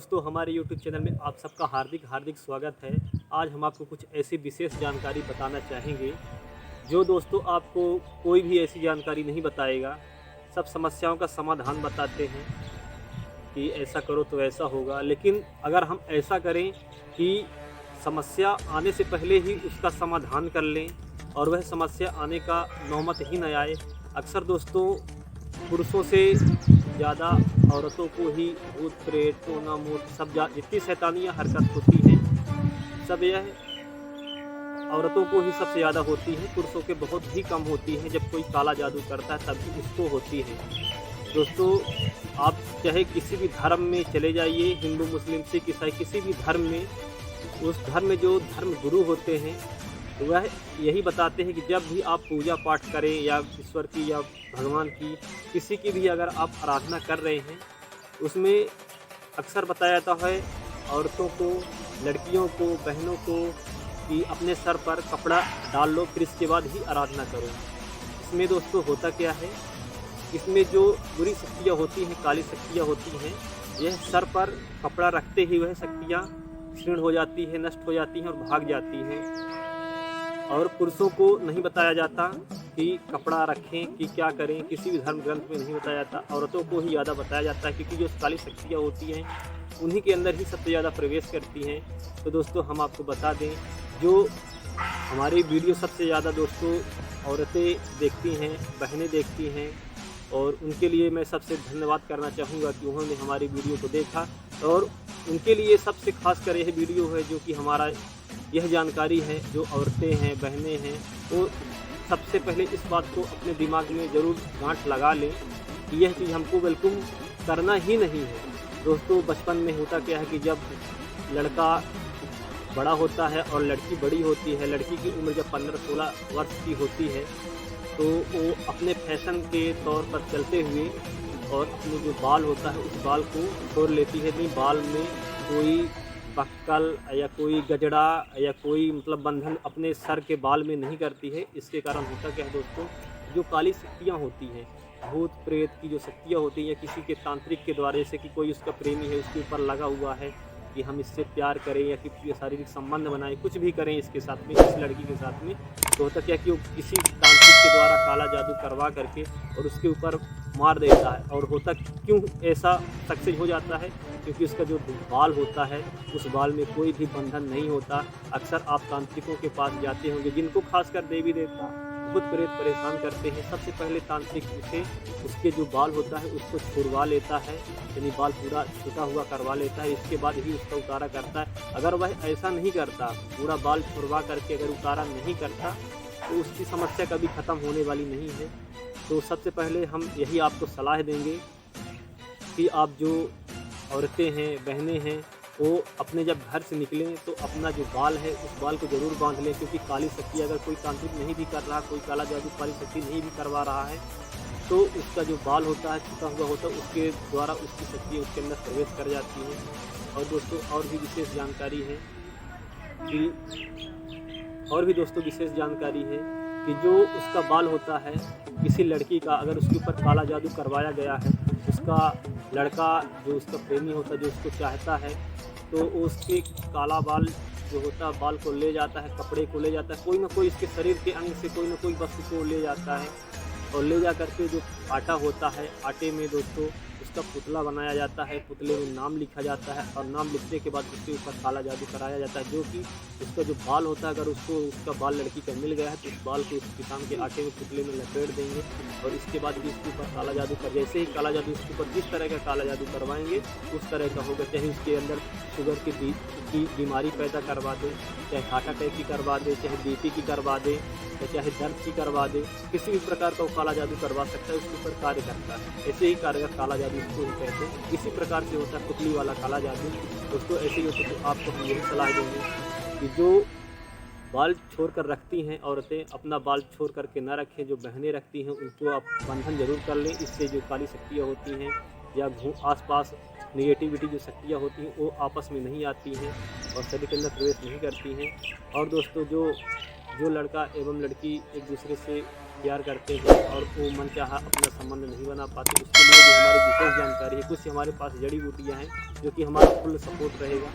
दोस्तों, हमारे YouTube channel में आप सबका हार्दिक स्वागत है। आज हम आपको कुछ ऐसी विशेष जानकारी बताना चाहेंगे जो दोस्तों आपको कोई भी ऐसी जानकारी नहीं बताएगा। सब समस्याओं का समाधान बताते हैं कि ऐसा करो तो ऐसा होगा, लेकिन अगर हम ऐसा करें कि समस्या आने से पहले ही उसका समाधान कर लें और वह समस्या आने का नौबत ही न आए। अक्सर दोस्तों पुरुषों से ज़्यादा औरतों को ही भूत प्रेत टोना मोट सब जितनी शैतानियाँ हरकत होती हैं, सब यह औरतों को ही सबसे ज़्यादा होती है। पुरुषों के बहुत ही कम होती हैं। जब कोई काला जादू करता है तभी उसको होती है। दोस्तों, आप चाहे किसी भी धर्म में चले जाइए, हिंदू मुस्लिम सिख ईसाई किसी भी धर्म में, उस धर्म में जो धर्म गुरु होते हैं वह यही बताते हैं कि जब भी आप पूजा पाठ करें या ईश्वर की या भगवान की किसी की भी अगर आप आराधना कर रहे हैं, उसमें अक्सर बताया जाता है औरतों को, लड़कियों को, बहनों को कि अपने सर पर कपड़ा डाल लो, फिर इसके बाद ही आराधना करो। इसमें दोस्तों होता क्या है, इसमें जो बुरी शक्तियाँ होती हैं, काली शक्तियाँ होती हैं, यह सर पर कपड़ा रखते ही वह शक्तियाँ क्षीण हो जाती हैं, नष्ट हो जाती हैं और भाग जाती हैं। और पुरुषों को नहीं बताया जाता कि कपड़ा रखें कि क्या करें, किसी भी धर्म ग्रंथ में नहीं बताया जाता। औरतों को ही ज़्यादा बताया जाता है क्योंकि जो काली शक्तियाँ होती हैं उन्हीं के अंदर ही सबसे ज़्यादा प्रवेश करती हैं। तो दोस्तों हम आपको बता दें, जो हमारी वीडियो सबसे ज़्यादा दोस्तों औरतें देखती हैं, बहनें देखती हैं, और उनके लिए मैं सबसे धन्यवाद करना चाहूँगा कि उन्होंने हमारी वीडियो को देखा। और उनके लिए सबसे खास कर यह वीडियो है जो कि हमारा यह जानकारी है, जो औरतें हैं, बहनें हैं, वो सबसे पहले इस बात को अपने दिमाग में ज़रूर गांठ लगा लें कि यह चीज़ हमको बिल्कुल करना ही नहीं है। दोस्तों, बचपन में होता क्या है कि जब लड़का बड़ा होता है और लड़की बड़ी होती है, लड़की की उम्र जब 15-16 वर्ष की होती है, तो वो अपने फैशन के तौर पर चलते हुए और अपने जो बाल होता है उस बाल को छोड़ लेती है। नहीं, बाल में कोई बक्कल या कोई गजड़ा या कोई मतलब बंधन अपने सर के बाल में नहीं करती है। इसके कारण होता क्या है दोस्तों, जो काली शक्तियाँ होती हैं, भूत प्रेत की जो शक्तियाँ होती हैं, या किसी के तांत्रिक के द्वारा, जैसे कि कोई उसका प्रेमी है, उसके ऊपर लगा हुआ है कि हम इससे प्यार करें या कि शारीरिक संबंध बनाएं, कुछ भी करें इसके साथ में, इस लड़की के साथ में, तो होता क्या कि वो किसी तांत्रिक के द्वारा काला जादू करवा करके और उसके ऊपर मार देता है। और होता क्यों ऐसा सक्सेस हो जाता है, क्योंकि उसका जो बाल होता है उस बाल में कोई भी बंधन नहीं होता। अक्सर आप तांत्रिकों के पास जाते होंगे, जिनको खासकर देवी देवता भूत प्रेत परेशान करते हैं। सबसे पहले तांत्रिक उसे उसके जो बाल होता है उसको छुड़वा लेता है, यानी बाल पूरा छूटा हुआ करवा लेता है, इसके बाद ही उसका उतारा करता है। अगर वह ऐसा नहीं करता, पूरा बाल छुड़वा करके अगर उतारा नहीं करता, तो उसकी समस्या कभी ख़त्म होने वाली नहीं है। तो सबसे पहले हम यही आपको सलाह देंगे कि आप जो औरतें हैं, बहनें हैं, वो अपने जब घर से निकलें तो अपना जो बाल है उस बाल को ज़रूर बांध लें, क्योंकि काली शक्ति अगर कोई तांत्रिक नहीं भी कर रहा, कोई काला जादू काली शक्ति नहीं भी करवा रहा है, तो उसका जो बाल होता है छूटा हुआ होता है, उसके द्वारा उसकी शक्ति उसके अंदर प्रवेश कर जाती है। और दोस्तों और भी विशेष जानकारी है कि जो उसका बाल होता है किसी लड़की का, अगर उसके ऊपर काला जादू करवाया गया है, उसका लड़का जो उसका प्रेमी होता है, जो उसको चाहता है, तो उसके काला बाल जो होता है, बाल को ले जाता है, कपड़े को ले जाता है, कोई ना कोई इसके शरीर के अंग से कोई ना कोई वस्तु को ले जाता है, और ले जा करके जो आटा होता है, आटे में दोस्तों उसका पुतला बनाया जाता है, पुतले में नाम लिखा जाता है, और नाम लिखने के बाद उसके ऊपर काला जादू कराया जाता है। जो कि उसका जो बाल होता है, अगर उसको उसका बाल लड़की का मिल गया है तो उस बाल को उस किसान के आटे में पुतले में लपेट देंगे, और इसके बाद भी उसके ऊपर काला जादू कर, जैसे ही काला जादू उसके ऊपर जिस तरह का काला जादू करवाएंगे उस तरह का होगा। चाहे उसके अंदर शुगर की बीमारी पैदा करवा दे, चाहे हार्ट अटैक की करवा दे, चाहे बीपी की करवा दे, या चाहे दर्द की करवा दे, किसी भी प्रकार का वो काला जादू करवा सकता है, उसके ऊपर कार्य करता है। ऐसे ही कारगर काला जादू इसको ही कहते हैं। इसी प्रकार से होता है पुतली वाला काला जादू। दोस्तों ऐसे ही होता है। तो आपको हम यही सलाह देंगे कि जो बाल छोड़ कर रखती हैं औरतें, अपना बाल छोड़ करके ना रखें। जो बहनें रखती हैं उनको आप बंधन जरूर कर लें, इससे जो काली शक्तियाँ होती हैं या आसपास नेगेटिविटी जो शक्तियाँ होती हैं वो आपस में नहीं आती हैं और शरीर के अंदर प्रवेश नहीं करती हैं। और दोस्तों जो लड़का एवं लड़की एक दूसरे से प्यार करते हैं और वो मनचाहा अपना संबंध नहीं बना पाते, उसके लिए जो हमारी विशेष जानकारी है, कुछ हमारे पास जड़ी बूटियाँ हैं जो कि हमारा फुल सपोर्ट रहेगा,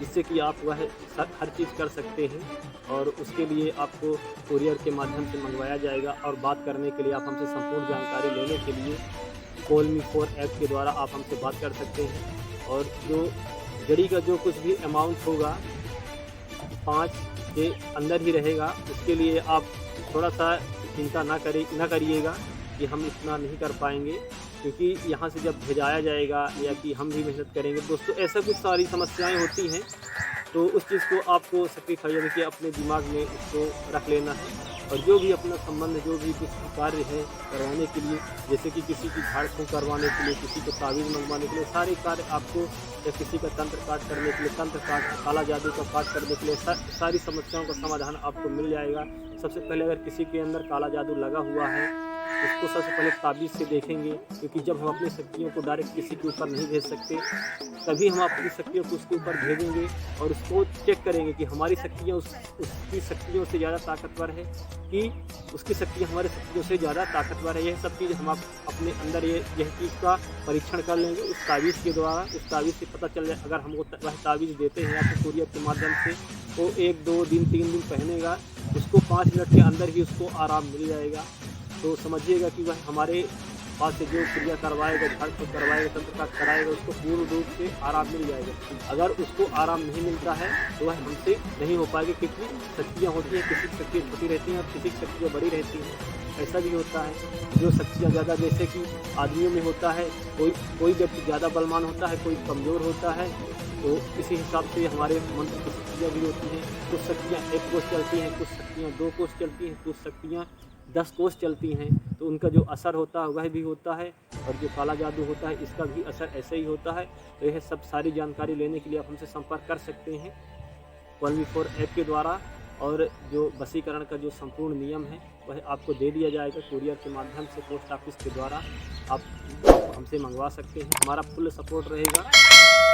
जिससे कि आप वह हर चीज़ कर सकते हैं। और उसके लिए आपको कुरियर के माध्यम से मंगवाया जाएगा। और बात करने के लिए आप हमसे संपूर्ण जानकारी लेने के लिए कॉल मी फॉर ऐप के द्वारा आप हमसे बात कर सकते हैं। और जो जड़ी का जो कुछ भी अमाउंट होगा 5 के अंदर ही रहेगा। उसके लिए आप थोड़ा सा चिंता ना करिएगा कि हम इतना नहीं कर पाएंगे, क्योंकि यहाँ से जब भेजाया जाएगा या कि हम भी मेहनत करेंगे दोस्तों, ऐसा कुछ सारी समस्याएं होती हैं। तो उस चीज़ को आपको सेक्रीफाई यानी कि अपने दिमाग में उसको रख लेना है। और जो भी अपना संबंध, जो भी कुछ कार्य है करवाने के लिए, जैसे कि किसी की झाड़ फूँक करवाने के लिए, किसी को तावीज़ मंगवाने के लिए, सारे कार्य आपको, या किसी का तंत्र काट करने के लिए, तंत्र काट, काला जादू का पाठ करने के लिए, सारी समस्याओं का समाधान आपको मिल जाएगा। सबसे पहले अगर किसी के अंदर काला जादू लगा हुआ है, उसको सबसे पहले ताबीज़ से देखेंगे, क्योंकि जब हम अपनी शक्तियों को डायरेक्ट किसी के ऊपर नहीं भेज सकते, तभी हम अपनी शक्तियों को उसके ऊपर भेजेंगे और उसको चेक करेंगे कि हमारी शक्तियाँ उसकी शक्तियों से ज़्यादा ताकतवर है कि उसकी शक्तियाँ हमारी शक्तियों से ज़्यादा ताकतवर है। यह सब चीज़ हम अपने अंदर यह चीज़ का परीक्षण कर लेंगे उस ताबीज़ के द्वारा। उस ताबीज़ से पता चल जाए, अगर हमको वह ताबीज़ देते हैं आपको कुरियर के माध्यम से, तो 1, 2 दिन, 3 दिन पहनेगा, उसको 5 मिनट के अंदर ही उसको आराम मिल जाएगा। तो समझिएगा कि वह हमारे पास से जो क्रिया करवाएगा, झाड़ फूँक करवाएगा, तंत्र काट कराएगा, उसको पूर्ण रूप से आराम मिल जाएगा। अगर उसको आराम नहीं मिलता है तो वह हमसे नहीं हो पाएगी, क्योंकि शक्तियाँ होती हैं, किसी की शक्तियाँ छोटी रहती हैं और किसी की शक्तियाँ बड़ी रहती हैं। ऐसा भी होता है, जो शक्तियाँ ज़्यादा, जैसे कि आदमियों में होता है, कोई व्यक्ति ज़्यादा बलवान होता है, कोई कमज़ोर होता है। तो इसी हिसाब से हमारे मंत्र की शक्तियाँ भी होती हैं। कुछ शक्तियाँ 1 कोस चलती हैं, कुछ शक्तियाँ 2 कोस चलती हैं, कुछ शक्तियाँ 10 कोस चलती हैं। तो उनका जो असर होता है वह भी होता है, और जो काला जादू होता है इसका भी असर ऐसे ही होता है। तो यह सब सारी जानकारी लेने के लिए आप हमसे संपर्क कर सकते हैं कॉल मी फॉर ऐप के द्वारा। और जो वशीकरण का जो संपूर्ण नियम है वह आपको दे दिया जाएगा कुरियर के माध्यम से, पोस्ट ऑफिस के द्वारा आप हमसे मंगवा सकते हैं। हमारा फुल सपोर्ट रहेगा,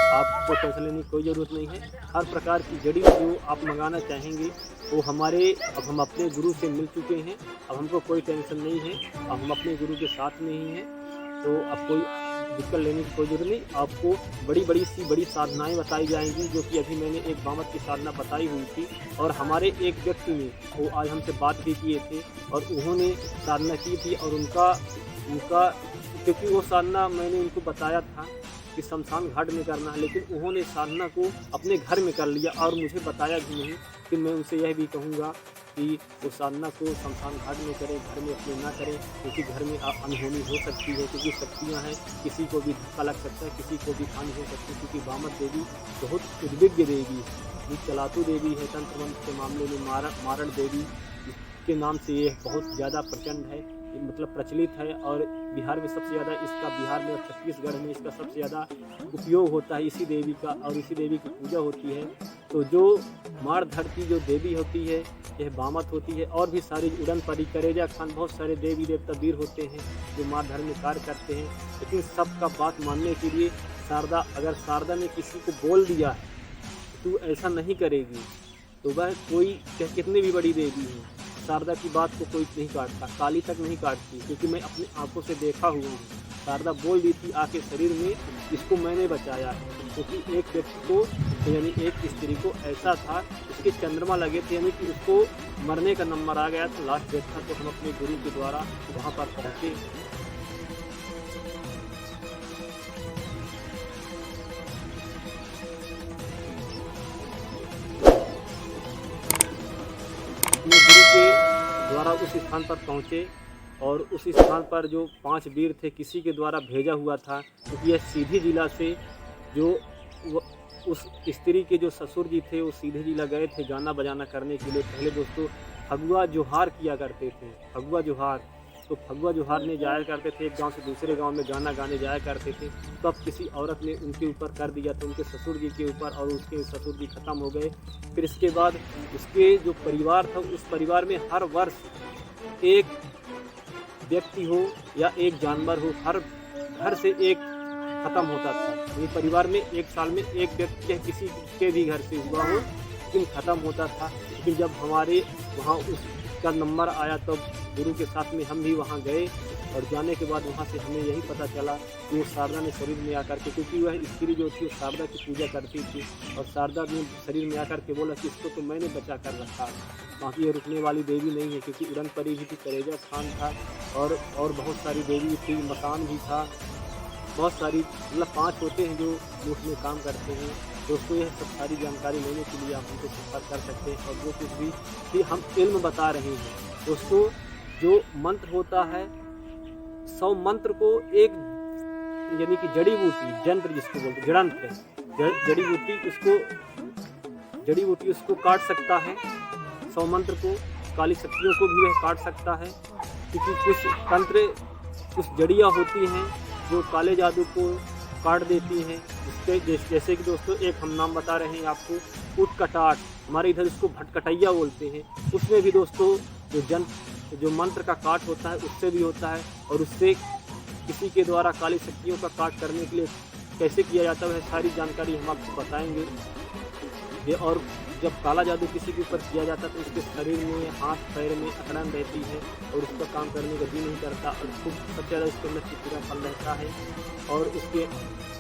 आपको टेंशन लेने की कोई ज़रूरत नहीं है। हर प्रकार की जड़ी जो आप मंगाना चाहेंगे वो अब हम अपने गुरु से मिल चुके हैं, अब हमको कोई टेंशन नहीं है, अब हम अपने गुरु के साथ में ही हैं। तो अब कोई दिक्कत लेने की कोई ज़रूरत नहीं। आपको बड़ी साधनाएं बताई जाएंगी, जो कि अभी मैंने एक बामत की साधना बताई हुई थी। और हमारे एक व्यक्ति ने वो आज हमसे बात भी किए थे और उन्होंने साधना की थी, और उनका क्योंकि वो साधना मैंने उनको बताया था कि शमशान घाट में करना है, लेकिन उन्होंने साधना को अपने घर में कर लिया और मुझे बताया भी नहीं। कि मैं उनसे यह भी कहूँगा कि वो साधना को शमशान घाट में करें, घर में अपने ना करें, क्योंकि घर में अनहोनी हो सकती है, क्योंकि शक्तियाँ हैं, किसी को भी धक्का लग सकता है, किसी को भी हानि हो सकती है। क्योंकि बामत देवी बहुत उद्विग्न देवी है, चलातु देवी है, तंत्र मंत्र के मामले में मारण देवी के नाम से ये बहुत ज़्यादा प्रचंड है, मतलब प्रचलित है। और बिहार में सबसे ज़्यादा इसका, बिहार में और छत्तीसगढ़ में इसका सबसे ज़्यादा उपयोग होता है इसी देवी का, और इसी देवी की पूजा होती है। तो जो मार धरती जो देवी होती है यह बामत होती है। और भी सारी उड़न परी, करेजा खान, बहुत सारे देवी देवता वीर होते हैं जो मार धर्म में कार्य करते हैं। लेकिन सबका बात मानने के लिए शारदा, अगर शारदा ने किसी को बोल दिया है तू ऐसा नहीं करेगी, तो वह कोई कितनी भी बड़ी देवी है, शारदा की बात को कोई नहीं काटता, काली तक नहीं काटती, क्योंकि मैं अपनी आंखों से देखा हुआ हूँ। शारदा बोल दी थी आके शरीर में, इसको मैंने बचाया है। क्योंकि एक व्यक्ति को, यानी एक स्त्री को ऐसा था, उसके चंद्रमा लगे थे, यानी कि उसको मरने का नंबर आ गया था, लास्ट डेट था। तो हम अपने गुरु के द्वारा वहाँ पर पहुँचे। अपने गुरु के द्वारा उस स्थान पर पहुँचे, और उस स्थान पर जो 5 वीर थे किसी के द्वारा भेजा हुआ था, क्योंकि यह सीधी जिला से जो उस स्त्री के जो ससुर जी थे वो सीधे जिला गए थे गाना बजाना करने के लिए। पहले दोस्तों फगुआ जोहार किया करते थे, फगुआ जोहार। तो फगुआ जोहार ने जाया करते थे, एक गांव से दूसरे गांव में गाना गाने जाया करते थे। तब किसी औरत ने उनके ऊपर कर दिया था, उनके ससुर जी के ऊपर, और उसके ससुर जी खत्म हो गए। फिर इसके बाद उसके जो परिवार था, उस परिवार में हर वर्ष एक व्यक्ति हो या एक जानवर हो, हर घर से एक खत्म होता था। ये परिवार में एक साल में एक व्यक्ति किसी के भी घर से हुआ हो, लेकिन ख़त्म होता था। लेकिन जब हमारे वहाँ उस उसका नंबर आया तो गुरु के साथ में हम भी वहाँ गए, और जाने के बाद वहाँ से हमें यही पता चला कि वो शारदा ने शरीर में आकर के, क्योंकि वह स्त्री जो थी वो शारदा की पूजा करती थी, और शारदा ने शरीर में आकर के बोला कि इसको तो मैंने बचा कर रखा, बाकी ये रुकने वाली देवी नहीं है, क्योंकि उड़न परी भी थी, करेजा स्थान था, और बहुत सारी देवी थी, मकान भी था, बहुत सारी, मतलब 5 होते हैं जो उसमें काम करते हैं। दोस्तों यह सब सारी जानकारी लेने के लिए आप हमसे संपर्क कर सकते हैं, और जो कुछ भी हम इल्म बता रहे हैं दोस्तों, जो मंत्र होता है 100 मंत्र को एक, यानी कि जड़ी बूटी, जंत्र जिसको बोलते हैं, जड़ंत्र, जड़ी बूटी उसको काट सकता है। 100 मंत्र को, काली शक्तियों को भी वह काट सकता है, क्योंकि कुछ तंत्र, कुछ जड़ियाँ होती हैं जो काले जादू को काट देती हैं। इसके जैसे कि दोस्तों एक हम नाम बता रहे हैं आपको, उट कटाट, हमारे इधर इसको भटकटैया बोलते हैं। उसमें भी दोस्तों जो मंत्र का काट होता है उससे भी होता है, और उससे किसी के द्वारा काली शक्तियों का काट करने के लिए कैसे किया जाता है सारी जानकारी हम आपको बताएंगे। और जब काला जादू किसी के ऊपर किया जाता है तो उसके शरीर में, हाथ पैर में अकड़न रहती है, और उसका काम करने का जी नहीं करता, और खूब सबसे ज़्यादा उसके अंदर चिड़चिड़ापन रहता है, और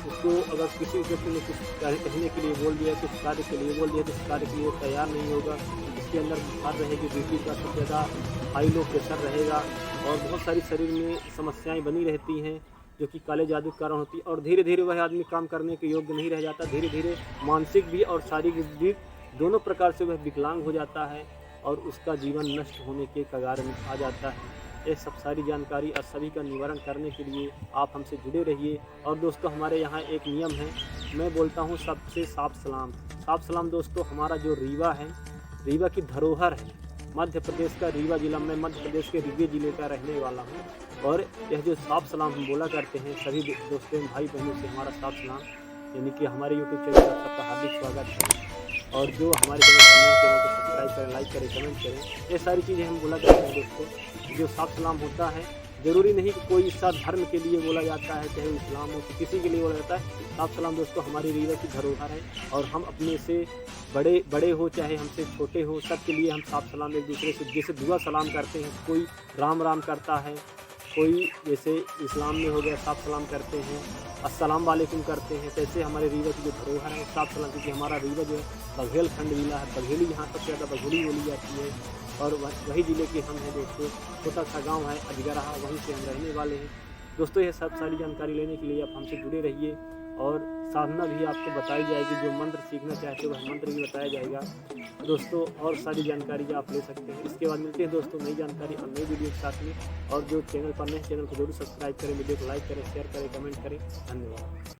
उसको अगर किसी व्यक्ति ने कुछ कहने के लिए बोल दिया, कुछ कार्य के लिए बोल दिया, तो उस कार्य के लिए वो तैयार नहीं होगा। इसके अंदर बुखार रहेगी, बीपी का सबसे ज़्यादा हाई लो प्रेशर रहेगा, और बहुत सारी शरीर में समस्याएं बनी रहती हैं जो कि काले जादू के कारण होती है, और धीरे धीरे वह आदमी काम करने के योग्य नहीं रह जाता, धीरे धीरे मानसिक भी और शारीरिक भी दोनों प्रकार से वह विकलांग हो जाता है, और उसका जीवन नष्ट होने के कगार में आ जाता है। ये सब सारी जानकारी और सभी का निवारण करने के लिए आप हमसे जुड़े रहिए। और दोस्तों हमारे यहाँ एक नियम है, मैं बोलता हूँ सबसे साफ सलाम। साफ सलाम दोस्तों, हमारा जो रीवा है, रीवा की धरोहर है, मध्य प्रदेश का रीवा जिला, में मध्य प्रदेश के रीवा जिले का रहने वाला हूँ, और यह जो साफ सलाम हम बोला करते हैं सभी दोस्तों भाई बहनों से हमारा साफ सलाम, यानी कि हमारे यूट्यूब चैनल पर सबका हार्दिक स्वागत है। और जो हमारे चैनल को सब्सक्राइब करें, लाइक करें, कमेंट करें, ये सारी चीज़ें हम बोला करते हैं दोस्तों। जो साफ सलाम होता है ज़रूरी नहीं कि कोई सा धर्म के लिए बोला जाता है, चाहे इस्लाम हो, तो किसी के लिए बोला जाता है। साफ सलाम दोस्तों हमारी रीवा की धरोहर है, और हम अपने से बड़े हो चाहे हमसे छोटे हो, सबके लिए हम साफ सलाम एक दूसरे से जैसे दुआ सलाम करते हैं, कोई राम राम करता है, कोई जैसे इस्लाम में हो गया साफ सलाम करते हैं, अस्सलाम वालेकुम करते हैं, कैसे हमारे रीवा की जो धरोहर है साफ सलाम, क्योंकि हमारा रीवा जो है बघेल खंड जिला है, बघेली यहाँ सबसे ज़्यादा बघेली बोली जाती है, और वही ज़िले के हम हैं दोस्तों। छोटा सा गांव है अजगरहा, वहीं से हम रहने वाले हैं दोस्तों। ये सब सारी जानकारी लेने के लिए आप हमसे जुड़े रहिए, और साधना भी आपको बताई जाएगी, जो मंत्र सीखना चाहते हो वह मंत्र भी बताया जाएगा दोस्तों, और सारी जानकारी आप ले सकते हैं। इसके बाद मिलते हैं दोस्तों नई जानकारी और नई वीडियो के साथ में। और जो चैनल पर नए, चैनल को जरूर सब्सक्राइब करें, वीडियो को लाइक करें, शेयर करें, कमेंट करें। धन्यवाद।